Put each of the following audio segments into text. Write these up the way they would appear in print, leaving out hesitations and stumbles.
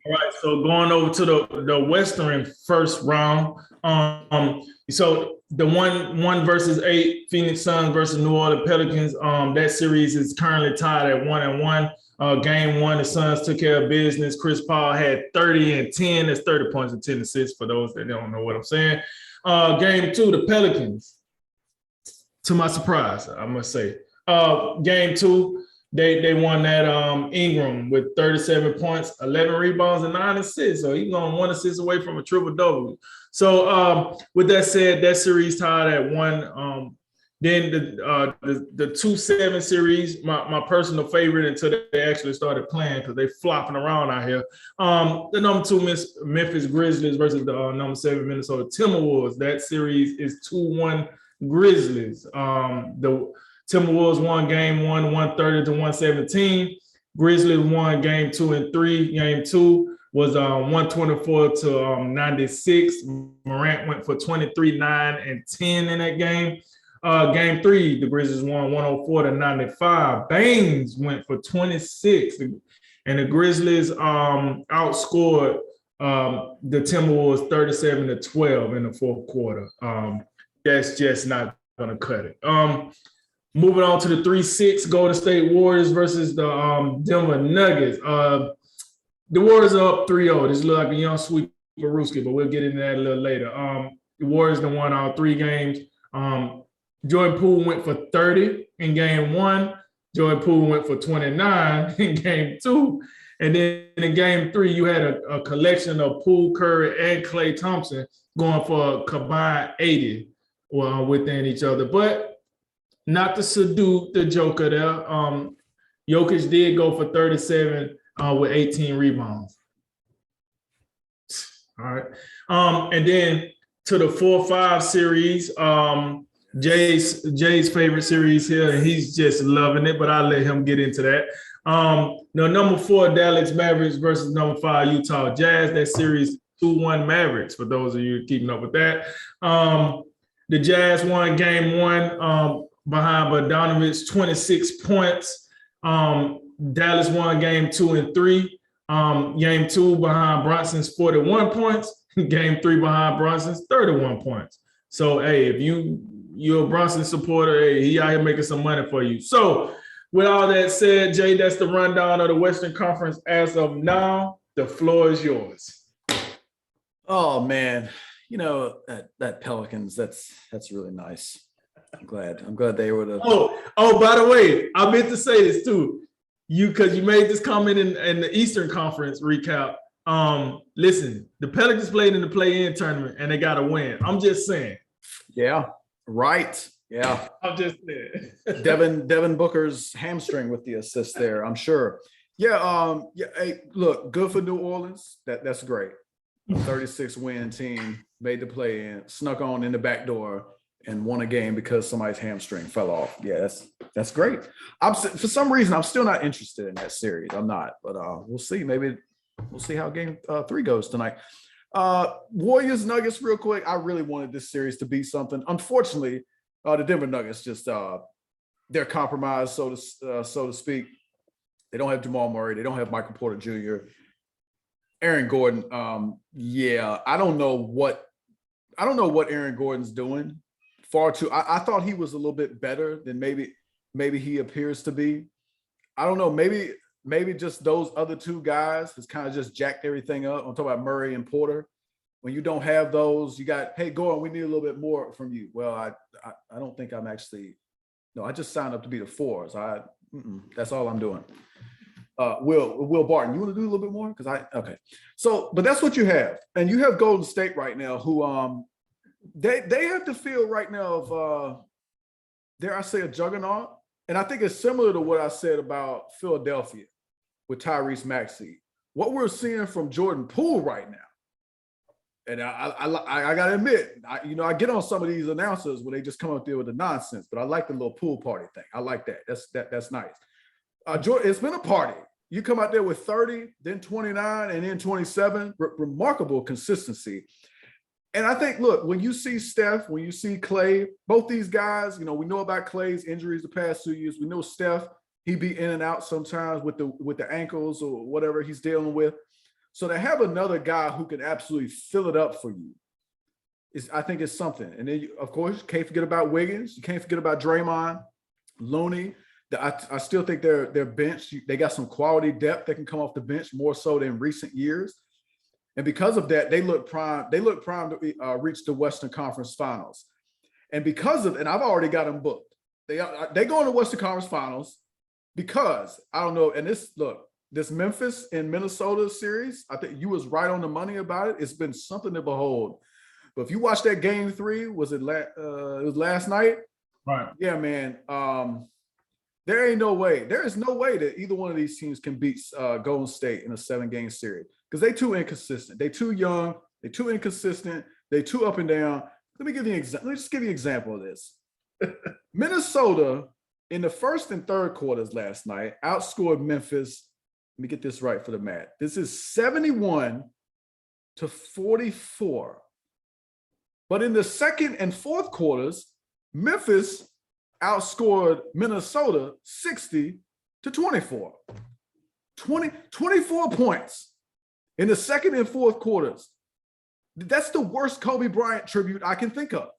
All right, so going over to the Western first round. So the one versus eight, Phoenix Suns versus New Orleans Pelicans. That series is currently tied at 1-1. Game one, the Suns took care of business. Chris Paul had 30 and 10. That's 30 points and 10 assists for those that don't know what I'm saying. Game two, the Pelicans. To my surprise, I must say. Game two, they won that Ingram with 37 points, 11 rebounds, and 9 assists. So he's on 1 assist away from a triple-double. So with that said, that series tied at 1. Then the 2-7 series, my personal favorite until they actually started playing because they flopping around out here. The number 2 Memphis Grizzlies versus the number 7 Minnesota Timberwolves. That series is 2-1 Grizzlies. The Timberwolves won game 1, 130-117. Grizzlies won game 2 and 3. Game 2 was 124-96. Morant went for 23, 9, and 10 in that game. Game 3, the Grizzlies won 104-95. Baines went for 26, and the Grizzlies outscored the Timberwolves 37-12 in the fourth quarter. That's just not going to cut it. Moving on to the 3-6 Golden State Warriors versus the Denver Nuggets. The Warriors are up 3-0. This looks like a young sweep for Ruski, but we'll get into that a little later. The Warriors done won all 3 games. Jordan Poole went for 30 in game 1. Jordan Poole went for 29 in game 2. And then in game 3, you had a collection of Poole, Curry, and Klay Thompson going for a combined 80 within each other. But not to subdue the Joker there. Jokic did go for 37 with 18 rebounds. All right. And then to the 4-5 series, Jay's favorite series here, and he's just loving it, but I'll let him get into that. Number 4 Dallas Mavericks versus number 5 Utah Jazz. That series 2-1 Mavericks, for those of you keeping up with that. The Jazz won game 1 behind Bogdanovich, 26 points. Dallas won game 2 and 3. Game 2 behind Brunson's 41 points. Game 3 behind Brunson's 31 points. So, hey, if you're a Brunson supporter, hey, he out here making some money for you. So, with all that said, Jay, that's the rundown of the Western Conference as of now. The floor is yours. Oh, man. You know, that Pelicans, that's really nice. I'm glad they were the. Oh, by the way, I meant to say this too. Because you made this comment in the Eastern Conference recap. Listen, the Pelicans played in the play-in tournament and they got a win. I'm just saying. Yeah, right. Yeah. I'm just saying. Devin Booker's hamstring with the assist there, I'm sure. Yeah, hey, look, good for New Orleans. That's great. 36-win team, made the play-in, snuck on in the back door, and won a game because somebody's hamstring fell off. Yeah, that's great. For some reason, I'm still not interested in that series. I'm not, but we'll see. Maybe we'll see how game 3 goes tonight. Warriors Nuggets, real quick. I really wanted this series to be something. Unfortunately, the Denver Nuggets just they're compromised, so to speak. They don't have Jamal Murray. They don't have Michael Porter Jr. Aaron Gordon. I don't know what Aaron Gordon's doing. Far too. I thought he was a little bit better than maybe he appears to be. I don't know. Maybe just those other 2 guys has kind of just jacked everything up. I'm talking about Murray and Porter. When you don't have those, you got, hey, Gordon, we need a little bit more from you. Well, I don't think I'm actually. No, I just signed up to be the 4s. That's all I'm doing. Will Barton, you want to do a little bit more? Okay. So, but that's what you have, and you have Golden State right now, who they have to feel right now of dare I say a juggernaut, and I think it's similar to what I said about Philadelphia with Tyrese Maxey. What we're seeing from Jordan Poole right now, and I gotta admit, I get on some of these announcers when they just come up there with the nonsense, but I like the little pool party thing. I like that. That's nice. Jordan, it's been a party. You come out there with 30, then 29, and then 27. Remarkable consistency. And I think, look, when you see Steph, when you see Klay, both these guys, we know about Klay's injuries the past 2 years. We know Steph, he be in and out sometimes with the ankles or whatever he's dealing with. So to have another guy who can absolutely fill it up for you I think it's something. And then, of course, you can't forget about Wiggins. You can't forget about Draymond, Looney. I still think their bench, they got some quality depth that can come off the bench more so than recent years. And because of that, they look prime to reach the Western Conference Finals. And and I've already got them booked. They go in the Western Conference Finals because, I don't know, and this Memphis and Minnesota series, I think you was right on the money about it. It's been something to behold. But if you watch that game 3, it was last night? Right. Yeah, man. There is no way that either one of these teams can beat Golden State in a 7-game series because they too inconsistent. They too young. They too inconsistent. They too up and down. Let me just give you an example of this. Minnesota in the first and third quarters last night outscored Memphis. Let me get this right for the math. This is 71-44. But in the second and fourth quarters, Memphis outscored Minnesota 60-24. 24 points in the second and fourth quarters. That's the worst Kobe Bryant tribute I can think of.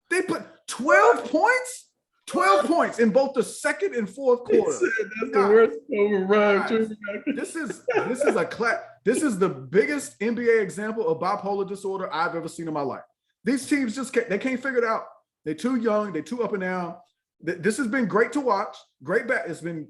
They put 12 points? 12 points in both the second and fourth quarter. That's the worst Kobe Bryant tribute. This is the biggest NBA example of bipolar disorder I've ever seen in my life. These teams they can't figure it out. They're too young. They're too up and down. This has been great to watch. Great back. It's been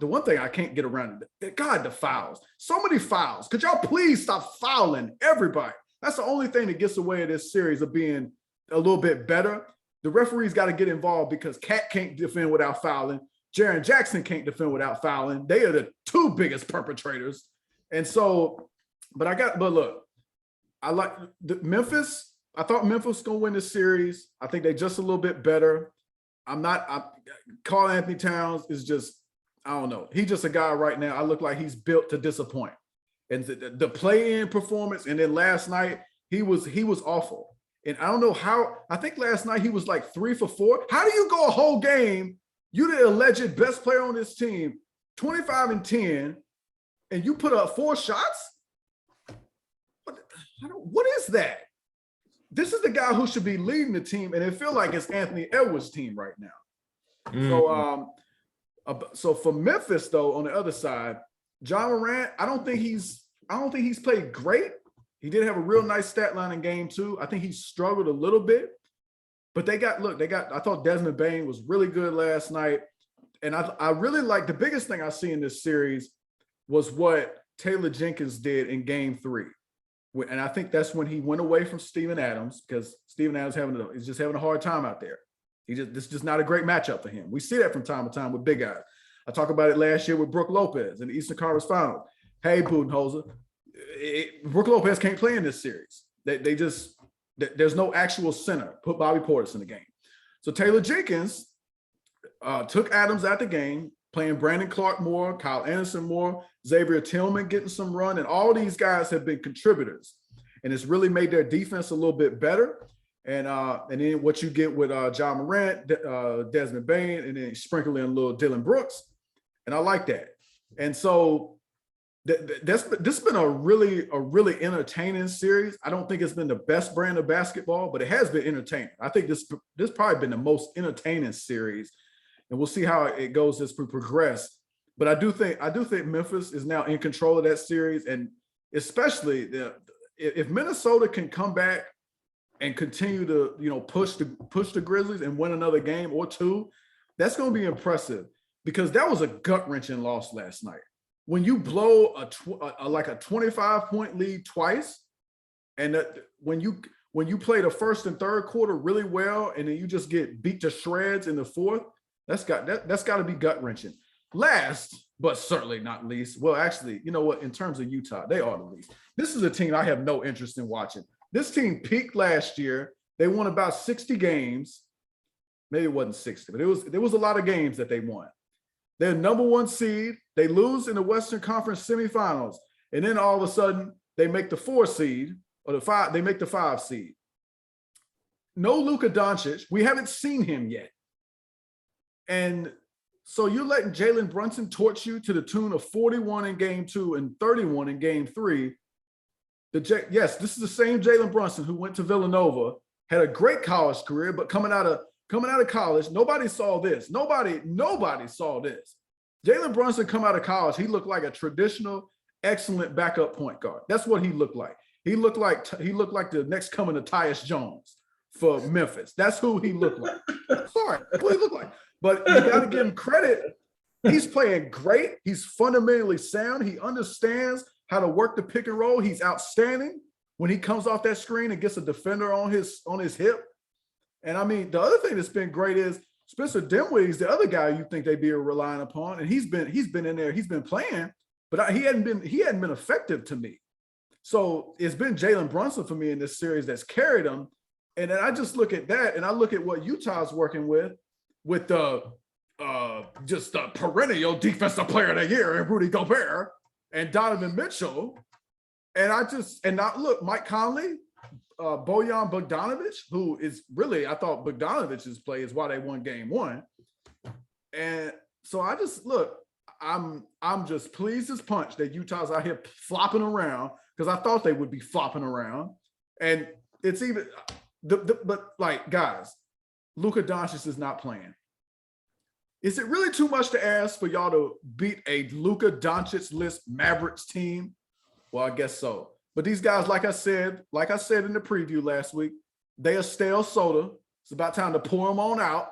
the one thing I can't get around. God, the fouls. So many fouls. Could y'all please stop fouling everybody? That's the only thing that gets away in this series of being a little bit better. The referees got to get involved because Cat can't defend without fouling. Jaren Jackson can't defend without fouling. They are the 2 biggest perpetrators. And so, but look, I like Memphis. I thought Memphis was going to win this series. I think they're just a little bit better. Karl Anthony Towns is just, I don't know. He's just a guy right now. I look like he's built to disappoint. And the play-in performance, and then last night, he was awful. And I don't know how, I think last night he was like 3 for 4. How do you go a whole game? You the alleged best player on this team, 25-10, and you put up 4 shots? What is that? This is the guy who should be leading the team, and it feels like it's Anthony Edwards' team right now. So for Memphis, though, on the other side, John Morant, I don't think he's played great. He did have a real nice stat line in game 2. I think he struggled a little bit, but I thought Desmond Bane was really good last night. And I really like the biggest thing I see in this series was what Taylor Jenkins did in game 3. And I think that's when he went away from Steven Adams because Steven Adams is just having a hard time out there. This is just not a great matchup for him. We see that from time to time with big guys. I talked about it last year with Brook Lopez in the Eastern Conference Finals. Hey, Budenholzer, Brook Lopez can't play in this series. There's no actual center. Put Bobby Portis in the game. So Taylor Jenkins took Adams out the game, playing Brandon Clark more, Kyle Anderson more, Xavier Tillman getting some run, and all these guys have been contributors. And it's really made their defense a little bit better. And then what you get with John Morant, Desmond Bane, and then sprinkle in a little Dylan Brooks. And I like that. And so this has been a really entertaining series. I don't think it's been the best brand of basketball, but it has been entertaining. I think this probably been the most entertaining series. And we'll see how it goes as we progress. But I do think Memphis is now in control of that series, and especially if Minnesota can come back and continue to push the Grizzlies and win another game or 2, that's going to be impressive because that was a gut-wrenching loss last night. When you blow a 25-point lead twice, and when you play the first and third quarter really well, and then you just get beat to shreds in the fourth. That's got to be gut-wrenching. Last, but certainly not least, well, actually, you know what? In terms of Utah, they are the least. This is a team I have no interest in watching. This team peaked last year. They won about 60 games. Maybe it wasn't 60, but there was a lot of games that they won. They're number 1 seed. They lose in the Western Conference semifinals, and then all of a sudden they make the 4 seed or the 5. They make the 5 seed. No Luka Doncic. We haven't seen him yet. And So you're letting Jalen Brunson torch you to the tune of 41 in game 2 and 31 in game 3. Yes, this is the same Jalen Brunson who went to Villanova, had a great college career, but coming out of college, nobody saw this. Nobody saw this. Jalen Brunson come out of college, he looked like a traditional, excellent backup point guard. That's what he looked like. He looked like the next coming of Tyus Jones for Memphis. That's who he looked like. Sorry, that's what he looked like. But you got to give him credit. He's playing great. He's fundamentally sound. He understands how to work the pick and roll. He's outstanding when he comes off that screen and gets a defender on his hip. And I mean, the other thing that's been great is Spencer Dinwiddie's the other guy you think they'd be relying upon, and he's been in there. He's been playing, but he hadn't been effective to me. So it's been Jalen Brunson for me in this series that's carried him. And then I just look at that, and I look at what Utah's working with the just the perennial defensive player of the year and Rudy Gobert and Donovan Mitchell. And look, Mike Conley, Bojan Bogdanovic, who is really, I thought Bogdanovic's play is why they won game 1. And so I just look, I'm just pleased as punch that Utah's out here flopping around, because I thought they would be flopping around. And it's even but like, guys, Luka Doncic is not playing. Is it really too much to ask for y'all to beat a Luka Doncic-less Mavericks team? Well, I guess so. But these guys, like I said in the preview last week, they are stale soda. It's about time to pour them on out.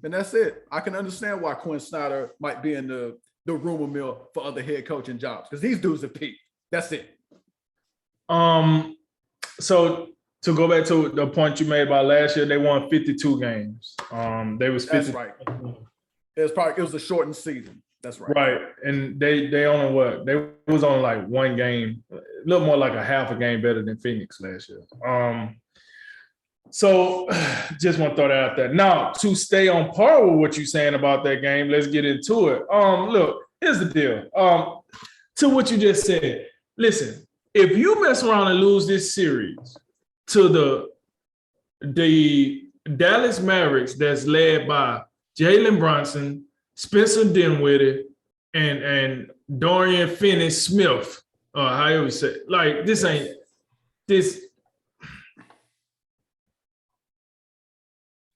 And that's it. I can understand why Quinn Snyder might be in the rumor mill for other head coaching jobs, because these dudes have peaked. That's it. So to go back to the point you made about last year, they won 52 games. They was 50. That's right. It was a shortened season. That's right. Right. And they only they was on like one game, a little more like a half a game better than Phoenix last year. So just want to throw that out there. Now, to stay on par with what you're saying about that game, let's get into it. Look, here's the deal. To what you just said, listen, if you mess around and lose this series to the Dallas Mavericks that's led by Jalen Brunson, Spencer Dinwiddie, and Dorian Finney-Smith, however you say it. Like, this ain't this.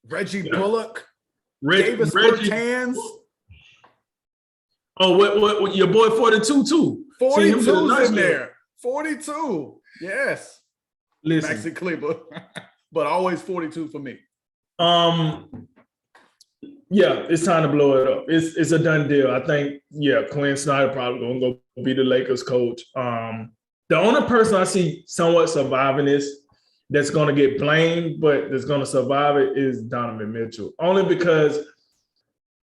Reggie Bullock, Davis Bertans. Oh, what your boy 42 too. 42's in there. 42. Yes. Listen. Maxi Kleber. But always 42 for me. Yeah, it's time to blow it up. It's a done deal. I think, Quinn Snyder probably gonna go be the Lakers coach. The only person I see somewhat surviving this, that's gonna get blamed, but that's gonna survive it, is Donovan Mitchell. Only because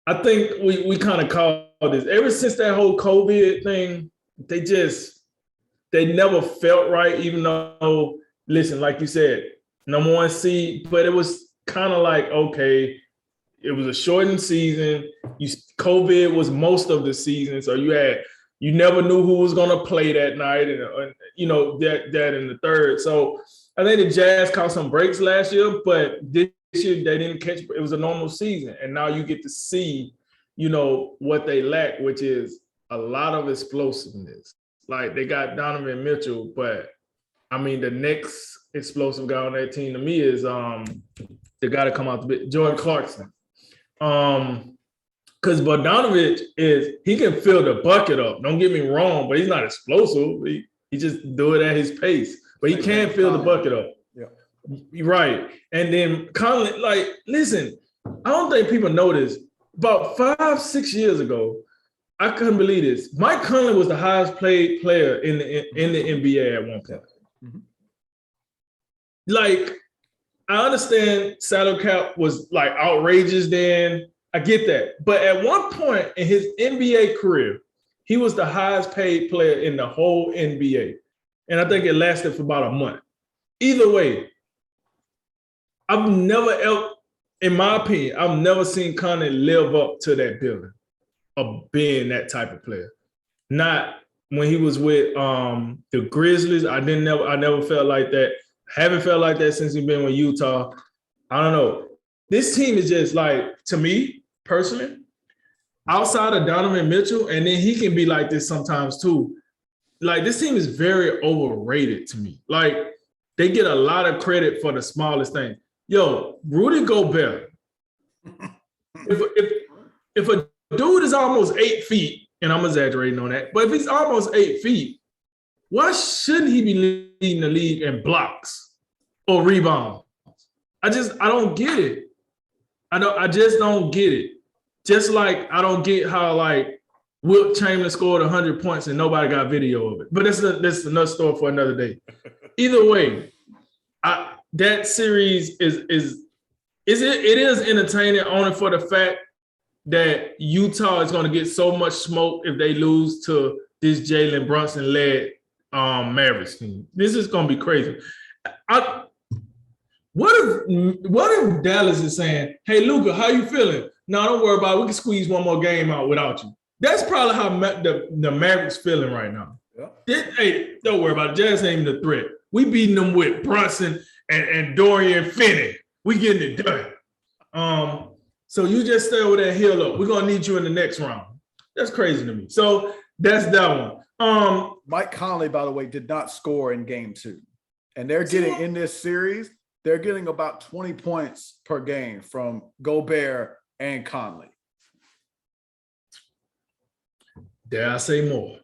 I think we kind of called this ever since that whole COVID thing. They never felt right, even though, listen, like you said, number 1 seed, but it was kind of like, okay, it was a shortened season. COVID was most of the season, so you never knew who was going to play that night, and that in the third. So I think the Jazz caught some breaks last year, but this year they didn't catch. It was a normal season, and now you get to see, what they lack, which is a lot of explosiveness. Like, they got Donovan Mitchell, but I mean, the next explosive guy on that team to me is the guy to come out Jordan Clarkson. Because Bogdanovic he can fill the bucket up. Don't get me wrong, but he's not explosive. He just do it at his pace. But he can fill the bucket up. Yeah. You're right. And then Conley, like, listen, I don't think people know this. About 5-6 years ago, I couldn't believe this. Mike Conley was the highest paid player in the NBA at one point. Mm-hmm. Like, I understand salary cap was like outrageous then. I get that. But at one point in his NBA career, he was the highest paid player in the whole NBA. And I think it lasted for about a month. Either way, I've never, in my opinion, I've never seen Conley live up to that billing of being that type of player. Not when he was with the Grizzlies. I never felt like that. Haven't felt like that since he's been with Utah. I don't know. This team is just like, to me personally, outside of Donovan Mitchell, and then he can be like this sometimes too. Like this team is very overrated to me. Like they get a lot of credit for the smallest thing. Yo, Rudy Gobert. If a dude is almost 8 feet, and I'm exaggerating on that, but if he's almost 8 feet, why shouldn't he be leading the league in blocks or rebounds? I don't get it. I just don't get it. Just like I don't get how like Wilt Chamberlain scored 100 points and nobody got video of it. But that's another story for another day. Either way, that series is entertaining only for the fact that Utah is going to get so much smoke if they lose to this Jalen Brunson-led Mavericks team. This is going to be crazy. What if Dallas is saying, "Hey, Luka, how you feeling? No, don't worry about it. We can squeeze one more game out without you." That's probably how the Mavericks feeling right now. Yeah. Hey, don't worry about it. Jazz ain't even a threat. We beating them with Brunson and Dorian Finney. We getting it done. So you just stay over there and heal up. We're gonna need you in the next round. That's crazy to me. So that's that one. Mike Conley, by the way, did not score in game 2. And they're getting in this series, they're getting about 20 points per game from Gobert and Conley. Dare I say more?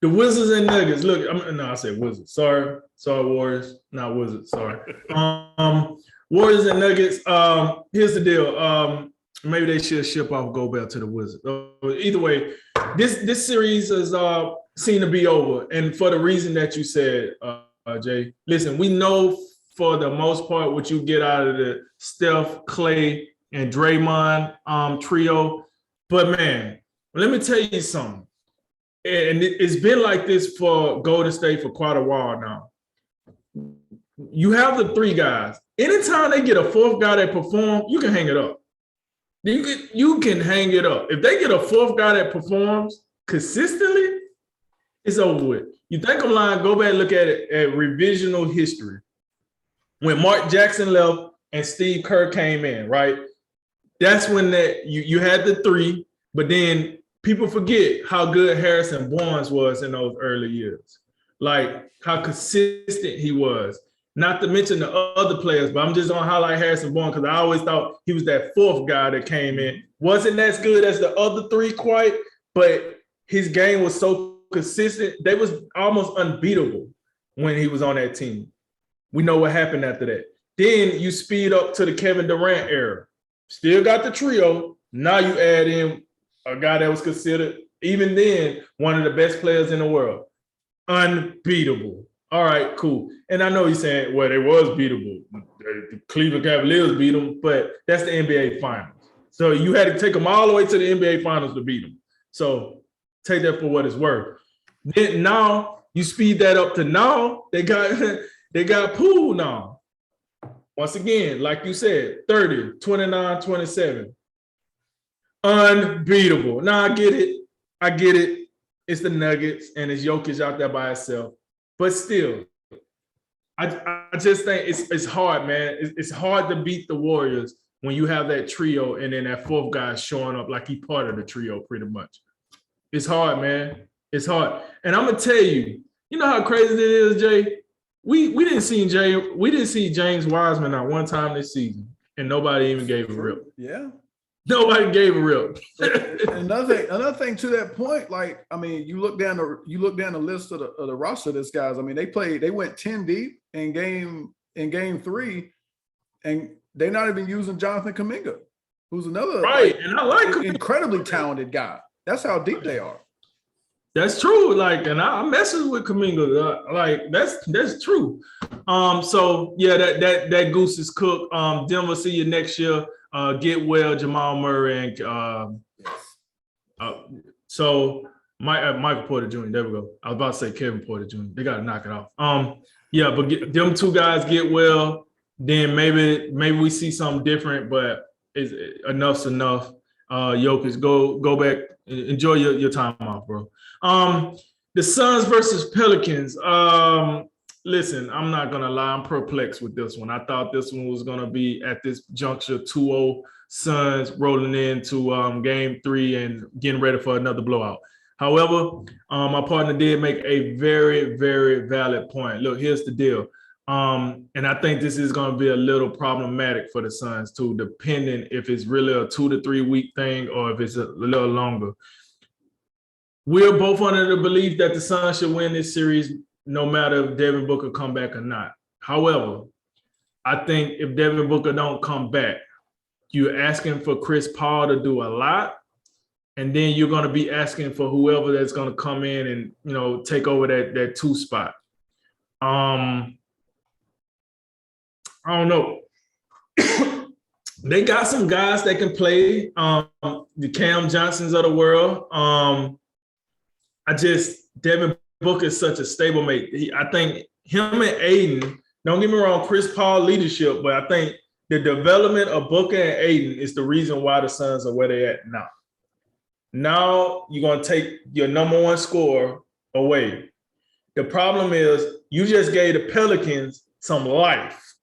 The Wizards and Nuggets. Look, I said Wizards. Sorry, Warriors, not Wizards. Sorry. Warriors and Nuggets. Here's the deal. Maybe they should ship off Gobert to the Wizards. Either way, this series is seen to be over, and for the reason that you said, Jay. Listen, we know for the most part what you get out of the Steph, Clay, and Draymond trio, but man, let me tell you something. And it's been like this for Golden State for quite a while now. You have the 3 guys. Anytime they get a 4th guy that performs, you can hang it up. You can hang it up. If they get a 4th guy that performs consistently, it's over with. You think I'm lying? Go back and look at it at revisional history. When Mark Jackson left and Steve Kerr came in, right? That's when you had the 3, but then people forget how good Harrison Barnes was in those early years. Like how consistent he was. Not to mention the other players, but I'm just gonna highlight Harrison Barnes because I always thought he was that 4th guy that came in. Wasn't as good as the other 3 quite, but his game was so consistent. They was almost unbeatable when he was on that team. We know what happened after that. Then you speed up to the Kevin Durant era. Still got the trio. Now you add in a guy that was considered, even then, one of the best players in the world. Unbeatable. All right, cool. And I know he's saying, well, they was beatable. The Cleveland Cavaliers beat them, but that's the NBA Finals. So you had to take them all the way to the NBA Finals to beat them. So take that for what it's worth. Then now you speed that up to now, they got Poole now. Once again, like you said, 30, 29, 27. Unbeatable. Now I get it. It's the Nuggets and it's Jokic out there by himself. But still, I just think it's hard, man. It's hard to beat the Warriors when you have that trio and then that 4th guy showing up like he part of the trio pretty much. It's hard, man. It's hard. And I'm gonna tell you, you know how crazy it is, Jay? We didn't see James Wiseman not one time this season, and nobody even gave a rip. Yeah. Nobody gave a rip. another thing to that point, like, I mean, you look down the list of the roster of this guys. I mean, they went 10 deep in game 3, and they're not even using Jonathan Kuminga, who's another and I like him. Incredibly talented guy. That's how deep they are. That's true. Like, and I messes with Kuminga. Like, that's true. So yeah, that goose is cooked. Denver, see you next year. Get well, Jamal Murray, and so Michael Porter Jr. There we go. I was about to say Kevin Porter Jr. They got to knock it off. Yeah, but them 2 guys get well, then maybe we see something different. But enough's enough. Jokic, go back, enjoy your time off, bro. The Suns versus Pelicans. Listen, I'm not going to lie. I'm perplexed with this one. I thought this one was going to be at this juncture 2-0 Suns rolling into game 3 and getting ready for another blowout. However, my partner did make a very, very valid point. Look, here's the deal. And I think this is going to be a little problematic for the Suns too, depending if it's really a 2 to 3 week thing or if it's a little longer. We're both under the belief that the Suns should win this series no matter if Devin Booker come back or not. However, I think if Devin Booker don't come back, you're asking for Chris Paul to do a lot, and then you're going to be asking for whoever that's going to come in and, you know, take over that 2 spot. I don't know. They got some guys that can play, the Cam Johnsons of the world. Devin Booker is such a stablemate. I think him and Aiden, don't get me wrong, Chris Paul leadership, but I think the development of Booker and Aiden is the reason why the Suns are where they're at now. Now you're going to take your number 1 scorer away. The problem is you just gave the Pelicans some life.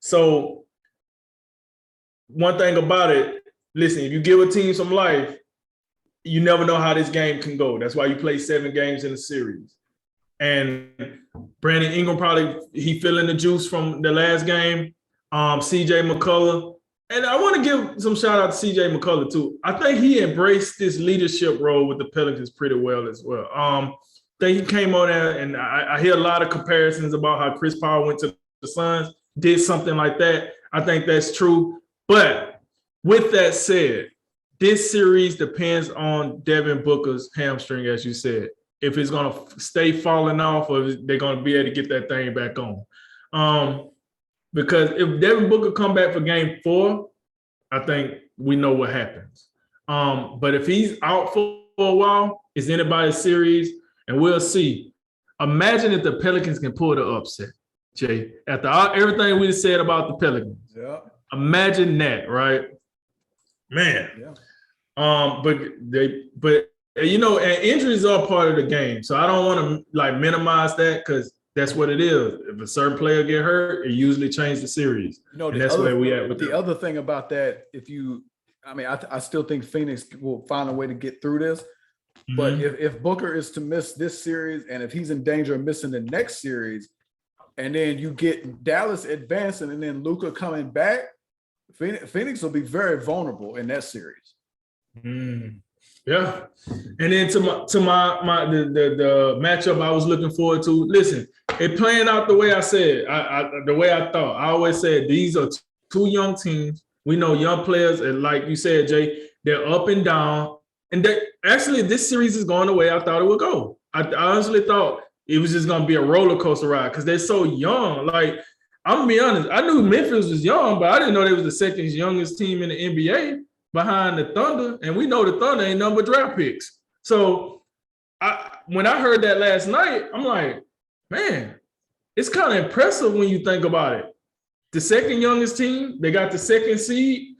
So one thing about it, listen, if you give a team some life, you never know how this game can go. That's why you play 7 games in a series. And Brandon Ingram he feeling the juice from the last game. CJ McCullough. And I want to give some shout out to CJ McCullough too. I think he embraced this leadership role with the Pelicans pretty well as well. I think he came on there, and I hear a lot of comparisons about how Chris Paul went to the Suns, did something like that. I think that's true. But with that said, this series depends on Devin Booker's hamstring, as you said. If it's going to stay falling off or if they're going to be able to get that thing back on. Because if Devin Booker come back for game 4, I think we know what happens. But if he's out for a while, it's anybody's series, and we'll see. Imagine if the Pelicans can pull the upset, Jay. After everything we said about the Pelicans. Yeah. Imagine that, right? Man. Yeah. But you know, and injuries are part of the game. So I don't want to minimize that because that's what it is. If a certain player get hurt, it usually changes the series. You know, and that's where we at with the other thing about that. I still think Phoenix will find a way to get through this. Mm-hmm. But if Booker is to miss this series, and if he's in danger of missing the next series, and then you get Dallas advancing, and then Luka coming back, Phoenix will be very vulnerable in that series. Yeah, and then to the matchup I was looking forward to. Listen, it playing out the way I said, the way I thought. I always said these are 2 young teams. We know young players, and like you said, Jay, they're up and down. And actually, this series is going the way I thought it would go. I honestly thought it was just going to be a roller coaster ride because they're so young. Like, I'm gonna be honest, I knew Memphis was young, but I didn't know they was the second youngest team in the NBA. Behind the Thunder, and we know the Thunder ain't nothing but draft picks. So when I heard that last night, I'm like, man, it's kind of impressive when you think about it. The second youngest team, they got the 2nd seed.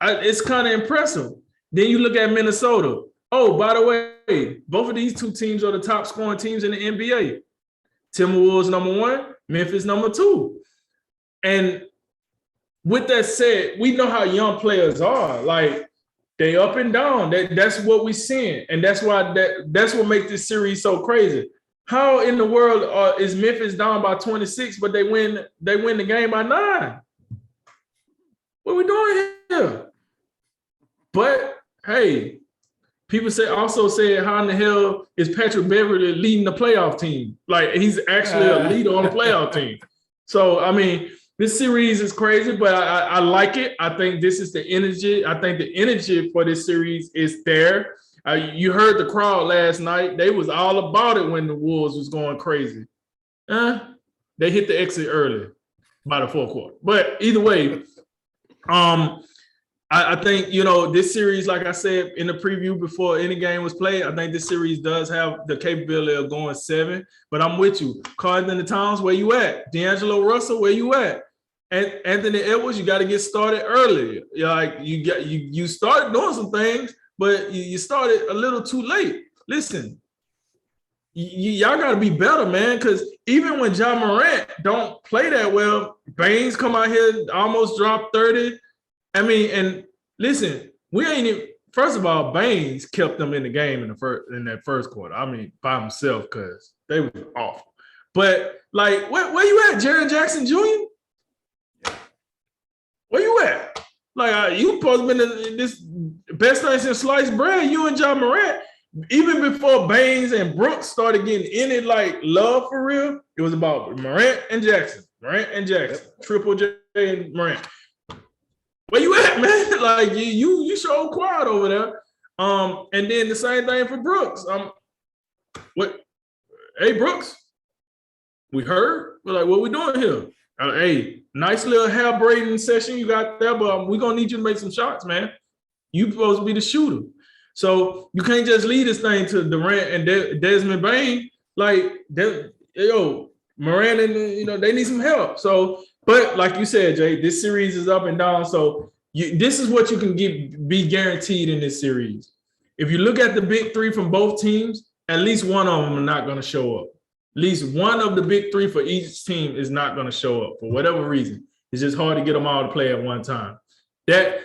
It's kind of impressive. Then you look at Minnesota. Oh, by the way, both of these 2 teams are the top scoring teams in the NBA. Timberwolves number 1, Memphis number 2. And with that said, we know how young players are. Like, they up and down. That's what we're seeing. And that's why that's what makes this series so crazy. How in the world is Memphis down by 26, but they win the game by 9? What are we doing here? But hey, people also said, how in the hell is Patrick Beverley leading the playoff team? Like, he's actually a leader on the playoff team. So, I mean, this series is crazy, but I like it. I think this is the energy. I think the energy for this series is there. You heard the crowd last night. They was all about it when the Wolves was going crazy. They hit the exit early by the 4th quarter. But either way, I think, you know, this series, like I said in the preview before any game was played, I think this series does have the capability of going 7. But I'm with you. Carlton Towns, where you at? D'Angelo Russell, where you at? And Anthony Edwards, you got to get started early. Like, you started doing some things, but you started a little too late. Listen, y'all got to be better, man, because even when Ja Morant don't play that well, Baines come out here, almost dropped 30. I mean, and listen, we ain't even. First of all, Baines kept them in the game in that first quarter. I mean, by himself because they was awful. But like, where you at, Jaren Jackson Jr.? Where you at? Like, you supposed to be in this best thing since sliced bread. You and John Morant, even before Baines and Brooks started getting in it, like love for real. It was about Morant and Jackson, Triple J and Morant. Where you at, man? Like you showed quiet over there. And then the same thing for Brooks. What? Hey, Brooks, we heard. We're like, what we doing here? Hey, nice little hair braiding session you got there, but we're gonna need you to make some shots, man. You supposed to be the shooter. So you can't just lead this thing to Durant and Desmond Bain. Like, Morant and they need some help. So, but like you said, Jay, this series is up and down. So this is what you can be guaranteed in this series. If you look at the big three from both teams, at least one of them are not going to show up. At least one of the big three for each team is not going to show up for whatever reason. It's just hard to get them all to play at one time.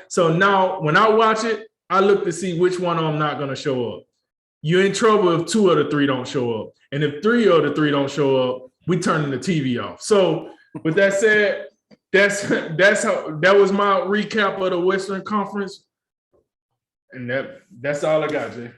So now when I watch it, I look to see which one of them not going to show up. You're in trouble if two of the three don't show up. And if three of the three don't show up, we turning the TV off. So with that said, that was my recap of the Western Conference. And that's all I got, Jay.